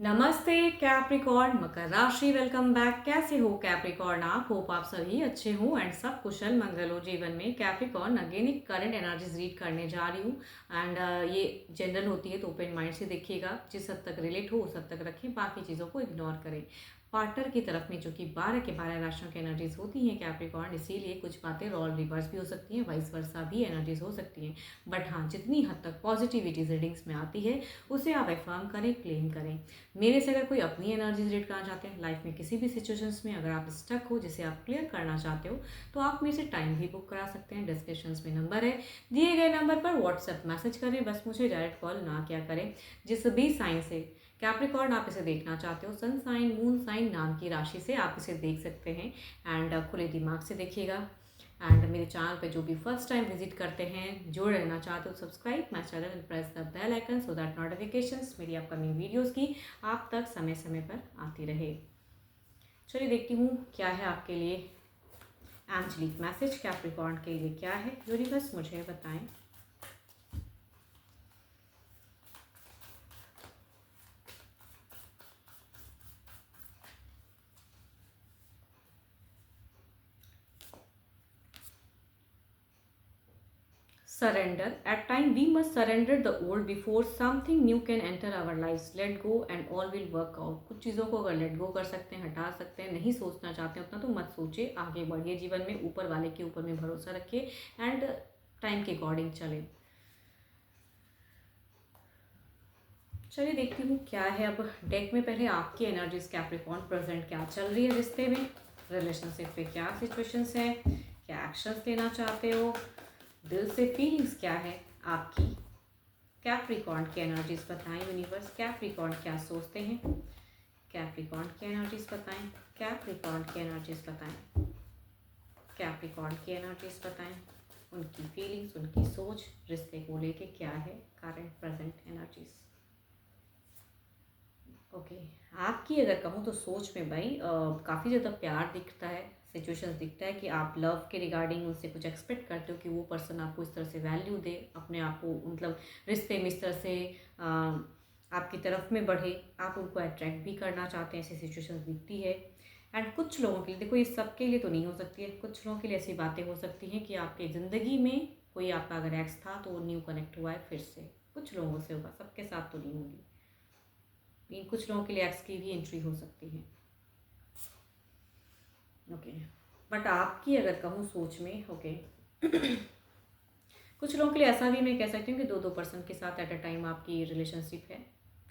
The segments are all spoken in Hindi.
नमस्ते कैप्रिकॉर्न मकर राशि वेलकम बैक। कैसे हो कैप्रिकॉर्न? आप होप आप सभी अच्छे हो एंड सब कुशल मंगल हो जीवन में। कैप्रिकॉर्न अगेन एक करंट एनर्जीज रीड करने जा रही हूँ एंड ये जनरल होती है तो ओपन माइंड से देखिएगा। जिस हद तक रिलेट हो उस हद तक रखें, बाकी चीज़ों को इग्नोर करें। पार्टनर की तरफ में जो कि 12 के 12 राशियों की एनर्जीज होती हैं कैप्रिकॉर्न, इसीलिए कुछ बातें रोल रिवर्स भी हो सकती हैं, वाइस वर्सा भी एनर्जीज हो सकती हैं। बट हाँ, जितनी हद तक पॉजिटिविटी रीडिंग्स में आती है उसे आप एफर्म करें, क्लेम करें। मेरे से अगर कोई अपनी एनर्जीज रीड करना चाहते हैं लाइफ में किसी भी सिचुएशंस में, अगर आप स्टक हो जिसे आप क्लियर करना चाहते हो, तो आप मेरे से टाइम भी बुक करा सकते हैं। डिस्क्रिप्शंस में नंबर है, दिए गए नंबर पर व्हाट्सएप मैसेज करें, बस मुझे डायरेक्ट कॉल ना किया करें। जिस भी साइन से कैप्रिकॉर्न आप इसे देखना चाहते हो, सन साइन, मून साइन नाम की राशि से आप इसे देख सकते हैं एंड खुले दिमाग से देखिएगा। एंड मेरे चैनल पे जो भी फर्स्ट टाइम विजिट करते हैं, जुड़ रहना चाहते हो, subscribe my channel and press the bell icon so that notifications मेरी अपकमिंग वीडियोस की आप तक समय समय पर आती रहे। चलिए देखती हूँ क्या है आपके लिए एंजलिक मैसेज कैप्रिकॉर्न के लिए। क्या है यूनिवर्स, मुझे बताएं। Surrender. At time we must surrender the old before something new can enter our lives. Let go and all will work out. कुछ चीज़ों को अगर लेट गो कर सकते हैं, हटा सकते हैं, नहीं सोचना चाहते हैं उतना तो मत सोचिए, आगे बढ़िए जीवन में, ऊपर वाले के ऊपर में भरोसा रखिए एंड टाइम के अकॉर्डिंग चले। चलिए देखती हूँ क्या है अब डेक में। पहले आपकी एनर्जीज कैप्रिकॉर्न प्रेजेंट क्या चल रही है रिश्ते में, रिलेशनशिप पे क्या सिचुएशंस हैं, क्या एक्शंस लेना चाहते हो, दिल से फीलिंग्स क्या है आपकी। कैप्रिकॉर्न की एनर्जीज बताएं यूनिवर्स। कैप्रिकॉर्न क्या सोचते हैं, कैप्रिकॉर्न की एनर्जीज बताएं। कैप्रिकॉर्न की एनर्जीज बताएं। कैप्रिकॉर्न की एनर्जीज बताएं। उनकी फीलिंग्स, उनकी सोच रिश्ते को लेके क्या है, करंट प्रेजेंट एनर्जीज। ओके आपकी अगर कहूँ तो सोच में भाई काफ़ी ज़्यादा प्यार दिखता है, सिचुएशंस दिखता है कि आप लव के रिगार्डिंग उनसे कुछ एक्सपेक्ट करते हो कि वो पर्सन आपको इस तरह से वैल्यू दे, अपने आप को मतलब रिश्ते में इस तरह से आपकी तरफ में बढ़े, आप उनको अट्रैक्ट भी करना चाहते हैं, ऐसी सिचुएशंस दिखती है। एंड कुछ लोगों के लिए, देखो ये सबके लिए तो नहीं हो सकती है, कुछ लोगों के लिए ऐसी बातें हो सकती हैं कि आपके ज़िंदगी में कोई आपका अगर एक्स था तो वो न्यू कनेक्ट हुआ है फिर से, कुछ लोगों से होगा, सबके साथ तो नहीं होगी। लेकिन कुछ लोगों के लिए एक्स की भी एंट्री हो सकती है। ओके बट आपकी अगर कहूँ सोच में, ओके कुछ लोगों के लिए ऐसा भी मैं कह सकती हूँ कि दो दो पर्सन के साथ एट अ टाइम आपकी रिलेशनशिप है।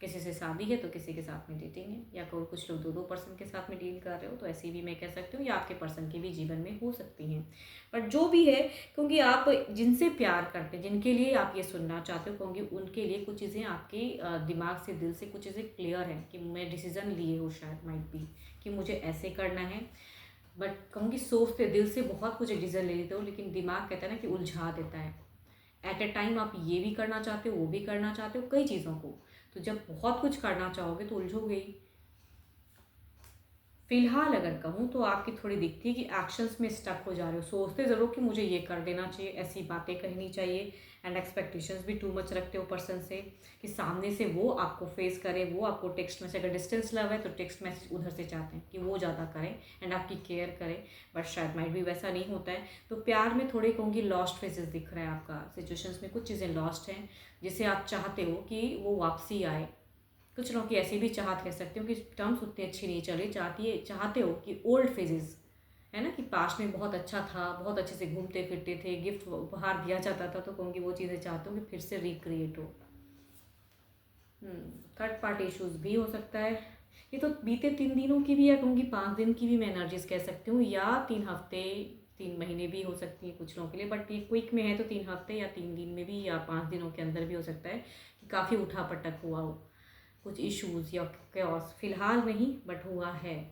किसी से शादी है तो किसी के साथ में डेटिंग है, या कोई कुछ लोग दो दो पर्सन के साथ में डील कर रहे हो तो ऐसी भी मैं कह सकती हूँ, या आपके पर्सन के भी जीवन में हो सकती हैं। बट जो भी है, क्योंकि आप जिनसे प्यार करते हैं, जिनके लिए आप ये सुनना चाहते हो, क्योंकि उनके लिए कुछ चीज़ें आपके दिमाग से, दिल से कुछ चीज़ें क्लियर हैं कि मैं डिसीज़न लिए हो, शायद माइट बी कि मुझे ऐसे करना है। बट कहूँगी सोचते दिल से बहुत कुछ डिसीजन ले लेते हो, लेकिन दिमाग कहता है ना कि उलझा देता है। एट ए टाइम आप ये भी करना चाहते हो, वो भी करना चाहते हो, कई चीज़ों को, तो जब बहुत कुछ करना चाहोगे तो उलझोगे ही। फिलहाल अगर कहूँ तो आपकी थोड़ी दिखती है कि एक्शंस में स्टक हो जा रहे हो, सोचते ज़रूर कि मुझे ये कर देना चाहिए, ऐसी बातें कहनी चाहिए एंड एक्सपेक्टेशंस भी टू मच रखते हो पर्सन से कि सामने से वो आपको फेस करे, वो आपको टेक्स्ट मैसेज, अगर डिस्टेंस लव है तो टेक्स्ट मैसेज उधर से चाहते हैं कि वो ज़्यादा करें एंड आपकी केयर करें। बट शायद माइट भी वैसा नहीं होता है, तो प्यार में थोड़े कहूँगी लॉस्ट फेजेस दिख रहा है आपका, सिचुएशंस में कुछ चीज़ें लॉस्ट हैं जिसे आप चाहते हो कि वो वापसी आए। कुछ लोगों की ऐसी भी चाहत कह सकते हो कि टर्म्स उतनी अच्छी नहीं चली, चाहते हो कि ओल्ड फेजेस है ना, कि पास्ट में बहुत अच्छा था, बहुत अच्छे से घूमते फिरते थे, गिफ्ट उपहार दिया जाता था, तो कहूँगी वो चीज़ें चाहते हो कि फिर से रिक्रिएट हो। थर्ड पार्टी इशूज़ भी हो सकता है। ये तो बीते 3 दिनों की भी, या कहूँगी 5 दिन की भी मैं एनर्जीज कह सकती हूँ, या 3 हफ्ते, 3 महीने भी हो सकती है कुछ लोगों के लिए। बट ये क्विक में है तो 3 हफ्ते या 3 दिन में भी, या 5 दिनों के अंदर भी हो सकता है कि काफ़ी उठा पटक हुआ हो, कुछ इश्यूज़ या कैओस, फिलहाल नहीं बट हुआ है।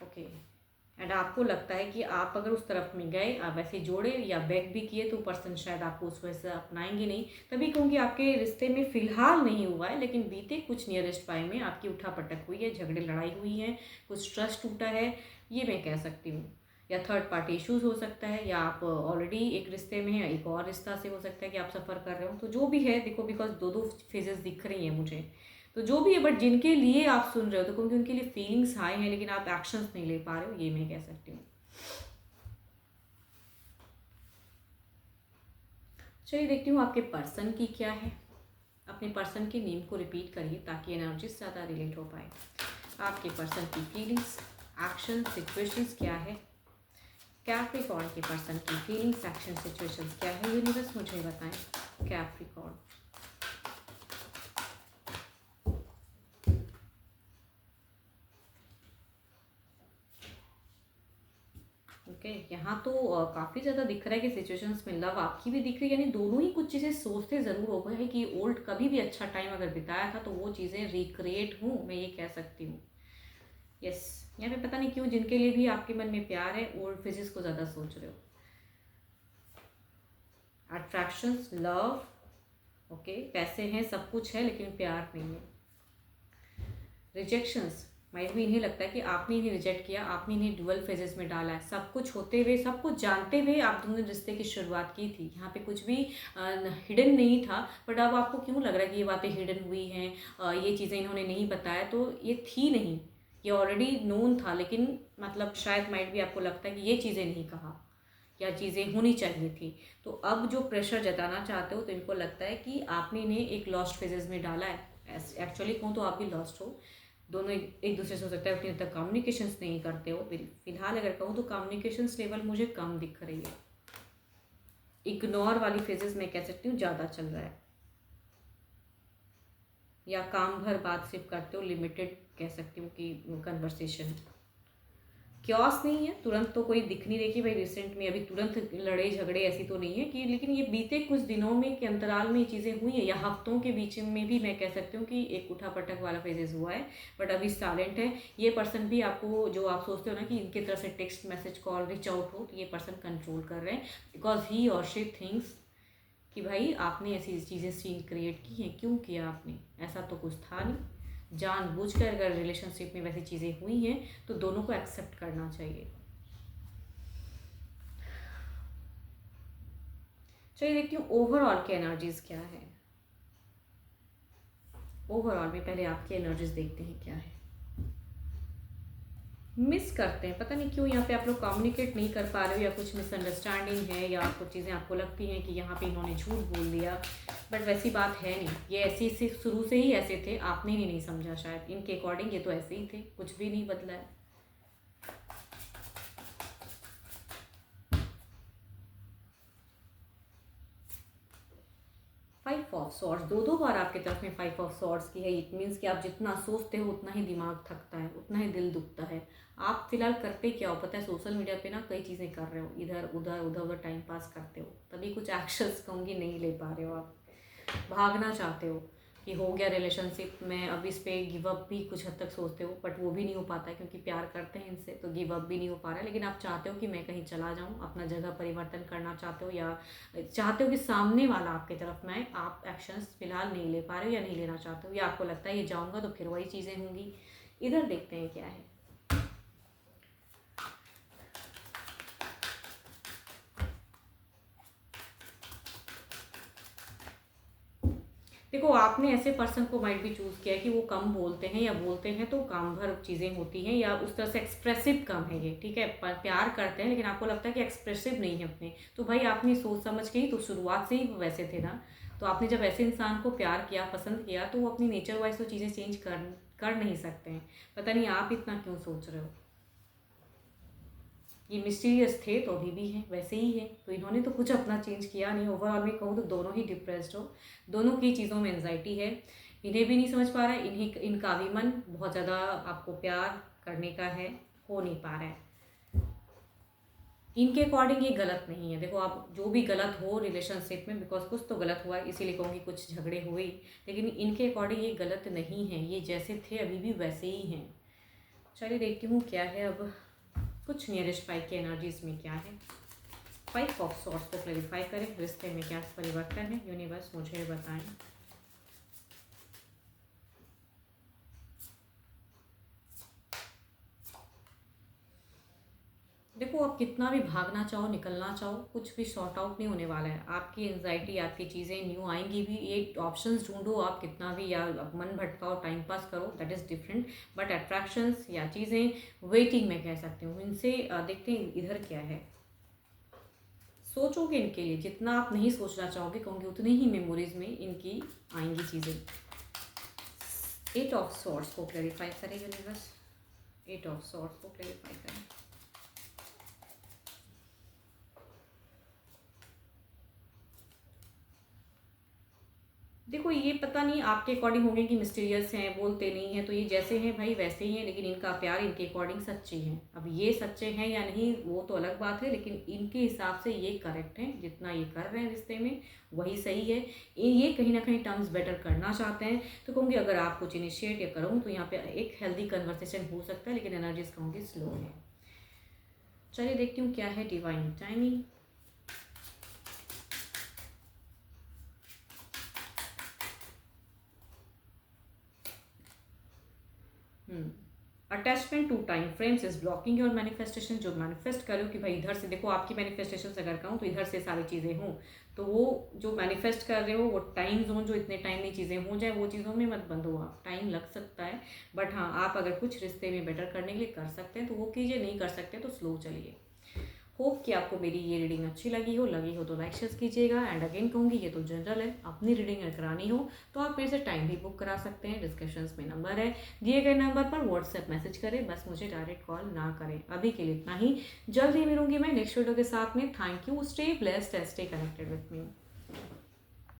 ओके एंड आपको लगता है कि आप अगर उस तरफ में गए, आप वैसे जोड़े या बैक भी किए तो पर्सन शायद आपको उस वजह से अपनाएंगे नहीं। तभी कहूँगी आपके रिश्ते में फ़िलहाल नहीं हुआ है, लेकिन बीते कुछ नियरेस्ट टाइम में आपकी उठा पटक हुई है, झगड़े लड़ाई हुई है, कुछ ट्रस्ट टूटा है, ये मैं कह सकती हूँ। या थर्ड पार्टी इश्यूज हो सकता है, या आप ऑलरेडी एक रिश्ते में हैं, एक और रिश्ता से हो सकता है कि आप सफ़र कर रहे हो। तो जो भी है देखो, बिकॉज दो दो फेजेस दिख रही हैं मुझे, तो जो भी है, बट जिनके लिए आप सुन रहे हो तो क्योंकि उनके लिए फीलिंग्स हाई हैं लेकिन आप एक्शंस नहीं ले पा रहे हो, ये मैं कह सकती हूँ। चलिए देखती हूँ आपके पर्सन की क्या है। अपने पर्सन के नेम को रिपीट करिए ताकि एनर्जी ज़्यादा रिलेट हो पाए। आपके पर्सन की फीलिंग्स, एक्शन, सिचुएशंस क्या है। कैप्रिकॉर्न के पर्सन की फीलिंग्स, एक्शन, सिचुएशंस क्या है, यूनिवर्स मुझे बताएं। कैप्रिकॉर्न, ओके यहाँ तो काफ़ी ज़्यादा दिख रहा है कि सिचुएशंस में लव आपकी भी दिख रही है, यानी दोनों ही कुछ चीज़ें सोचते ज़रूर हो गए हैं कि ओल्ड कभी भी अच्छा टाइम अगर बिताया था तो वो चीज़ें रिक्रिएट हूँ, मैं ये कह सकती हूँ। यस, यहाँ पे पता नहीं क्यों जिनके लिए भी आपके मन में प्यार है ओल्ड फेजेस को ज़्यादा सोच रहे हो। अट्रैक्शंस, लव, ओके, पैसे हैं, सब कुछ है लेकिन प्यार नहीं है। रिजेक्शंस, माइट भी इन्हें लगता है कि आपने इन्हें रिजेक्ट किया, आपने इन्हें डुअल फेजेस में डाला है। सब कुछ होते हुए, सब कुछ जानते हुए आप दोनों रिश्ते की शुरुआत की थी। यहाँ पे कुछ भी हिडन नहीं था, बट अब आपको क्यों लग रहा है कि ये बातें हिडन हुई हैं, ये चीज़ें इन्होंने नहीं बताया, तो ये थी नहीं, ये ऑलरेडी नोन था, लेकिन मतलब शायद माइट भी आपको लगता है कि ये चीज़ें नहीं कहा या चीज़ें होनी चाहिए थी। तो अब जो प्रेशर जताना चाहते हो तो इनको लगता है कि आपने इन्हें एक लॉस्ट फेजेस में डाला है। एक्चुअली कहूँ तो आप भी लॉस्ट हो, दोनों एक दूसरे से हो सकता है अपनी तक कम्युनिकेशंस नहीं करते हो। फिलहाल अगर कहूँ तो कम्युनिकेशंस लेवल मुझे कम दिख रही है, इग्नोर वाली फेजेस मैं कह सकती हूँ ज़्यादा चल रहा है, या काम भर बात सिर्फ करते हो, लिमिटेड कह सकती हूँ कि कन्वर्सेशन। क्योस नहीं है, तुरंत तो कोई दिख नहीं रही कि भाई रिसेंट में अभी तुरंत लड़े झगड़े, ऐसी तो नहीं है कि, लेकिन ये बीते कुछ दिनों में के अंतराल में ये चीज़ें हुई हैं, या हफ्तों के बीच में भी मैं कह सकती हूँ कि एक उठा पटक वाला फेजेस हुआ है, बट अभी साइलेंट है। ये पर्सन भी आपको, जो आप सोचते हो ना कि इनकी तरफ से text message call reach out हो, तो ये पर्सन कंट्रोल कर रहे हैं, बिकॉज ही और शी थिंक्स कि भाई आपने ऐसी चीज़ें सीन क्रिएट की हैं, क्यों किया आपने, ऐसा तो कुछ था नहीं। जानबूझकर अगर रिलेशनशिप में वैसी चीज़ें हुई हैं तो दोनों को एक्सेप्ट करना चाहिए। चलिए देखती हूँ ओवरऑल की एनर्जीज क्या है। ओवरऑल में पहले आपकी एनर्जीज देखते हैं क्या है। मिस करते हैं, पता नहीं क्यों यहाँ पे आप लोग कम्युनिकेट नहीं कर पा रहे हो, या कुछ मिसअंडरस्टैंडिंग है, या कुछ चीज़ें आपको लगती हैं कि यहाँ पे इन्होंने झूठ बोल दिया, बट वैसी बात है नहीं। ये ऐसे ही शुरू से ही ऐसे थे, आपने ही नहीं समझा शायद, इनके अकॉर्डिंग ये तो ऐसे ही थे, कुछ भी नहीं बदला है। फाइव ऑफ सॉर्ड्स, दो बार आपकी तरफ में फाइव ऑफ सॉर्ड्स की है। इट मीन्स कि आप जितना सोचते हो उतना ही दिमाग थकता है, उतना ही दिल दुखता है। आप फिलहाल करते क्या हो पता है, सोशल मीडिया पे ना कई चीज़ें कर रहे हो, इधर उधर उधर उधर टाइम पास करते हो, तभी कुछ एक्शंस कहूँगी नहीं ले पा रहे हो आप। भागना चाहते हो कि हो गया रिलेशनशिप में, अब इस पर गिव अप भी कुछ हद तक सोचते हो, बट वो भी नहीं हो पाता है क्योंकि प्यार करते हैं इनसे, तो गिव अप भी नहीं हो पा रहा है। लेकिन आप चाहते हो कि मैं कहीं चला जाऊँ, अपना जगह परिवर्तन करना चाहते हो, या चाहते हो कि सामने वाला आपकी तरफ में आए, आप एक्शंस फिलहाल नहीं ले पा रहे हो या नहीं लेना चाहते हो, या आपको लगता है ये जाऊँगा तो फिर वही चीज़ें होंगी। इधर देखते हैं क्या है। देखो आपने ऐसे पर्सन को माइट भी चूज़ किया है कि वो कम बोलते हैं, या बोलते हैं तो काम भर चीज़ें होती हैं, या उस तरह से एक्सप्रेसिव कम है ये, ठीक है, प्यार करते हैं लेकिन आपको लगता है कि एक्सप्रेसिव नहीं है अपने। तो भाई आपने सोच समझ के ही तो शुरुआत से ही वैसे थे ना, तो आपने जब ऐसे इंसान को प्यार किया, पसंद किया, तो वो अपनी नेचर वाइज तो चीज़ें चेंज कर नहीं सकते हैं। पता नहीं आप इतना क्यों सोच रहे हो। ये मिस्टीरियस थे तो अभी भी हैं, वैसे ही है, तो इन्होंने तो कुछ अपना चेंज किया नहीं। ओवरऑल में कहूँ तो दोनों ही डिप्रेस्ड हो, दोनों की चीज़ों में एंजाइटी है, इन्हें भी नहीं समझ पा रहा है, इनका भी मन बहुत ज़्यादा आपको प्यार करने का है, हो नहीं पा रहा है। इनके अकॉर्डिंग ये गलत नहीं है। देखो आप जो भी गलत हो रिलेशनशिप में, बिकॉज कुछ तो गलत हुआ है, इसीलिए कहूँगी कुछ झगड़े हुए, लेकिन इनके अकॉर्डिंग ये गलत नहीं है, ये जैसे थे अभी भी वैसे ही हैं। चलिए देखती हूँ क्या है अब कुछ नियरेस्ट फाइव की एनर्जीज में क्या है। फाइव ऑफ सॉर्ड्स को क्लैरिफाई करें, रिश्ते में क्या परिवर्तन है, यूनिवर्स मुझे बताएं। देखो देखो, आप कितना भी भागना चाहो, निकलना चाहो, कुछ भी सॉर्ट आउट नहीं होने वाला है। आपकी एंजाइटी, आपकी चीज़ें न्यू आएंगी भी। ये ऑप्शंस ढूंढो आप कितना भी, या आप मन भटकाओ, टाइम पास करो, that is different. But attractions या चीज़ें वेटिंग में कह सकती हूँ। इनसे देखते हैं इधर क्या है। सोचोगे इनके लिए, जितना आप नहीं सोचना चाहोगे कहूँगी उतनी ही मेमोरीज में इनकी आएंगी चीज़ें। 8 ऑफ सॉर्ड्स को क्लैरिफाई करें यूनिवर्स, 8 ऑफ सॉर्ड्स को क्लैरिफाई करें। देखो, ये पता नहीं आपके अकॉर्डिंग होंगे कि मिस्टीरियस हैं, बोलते नहीं हैं, तो ये जैसे हैं भाई वैसे ही हैं, लेकिन इनका प्यार इनके अकॉर्डिंग सच्ची है। अब ये सच्चे हैं या नहीं वो तो अलग बात है, लेकिन इनके हिसाब से ये करेक्ट है। जितना ये कर रहे हैं रिश्ते में वही सही है। ये कहीं ना कहीं टर्म्स बेटर करना चाहते हैं। तो कहूँगी अगर आप कुछ इनिशिएट या करूँ तो यहाँ पे एक हेल्दी कन्वर्सेशन हो सकता है, लेकिन एनर्जीज कहूँगी स्लो है। चलिए देखती हूँ क्या है divine timing. Attachment to time frames is blocking your manifestation. जो मैनिफेस्ट करो कि भाई इधर से देखो, आपकी मैनिफेस्टेशन अगर कहूँ तो इधर से सारी चीज़ें हों, तो वो जो मैनिफेस्ट कर रहे हो वो टाइम जोन, जो इतने टाइम में चीज़ें हो जाए वो चीज़ों में मत बंद हो आप। टाइम लग सकता है, बट हाँ आप अगर कुछ रिश्ते में बेटर करने के लिए कर सकते हैं तो वो कीजिए, नहीं कर सकते तो स्लो चलिए। होप कि आपको मेरी ये रीडिंग अच्छी लगी हो तो लाइक शेयर कीजिएगा। एंड अगेन कहूँगी ये तो जनरल है, अपनी रीडिंग अगर करानी हो तो आप मेरे से टाइम भी बुक करा सकते हैं। डिस्क्रिप्शंस में नंबर है, दिए गए नंबर पर व्हाट्सएप मैसेज करें, बस मुझे डायरेक्ट कॉल ना करें। अभी के लिए इतना ही, जल्द ही मिलूंगी मैं नेक्स्ट वीडियो के साथ में। Thank you, stay blessed and stay connected with me.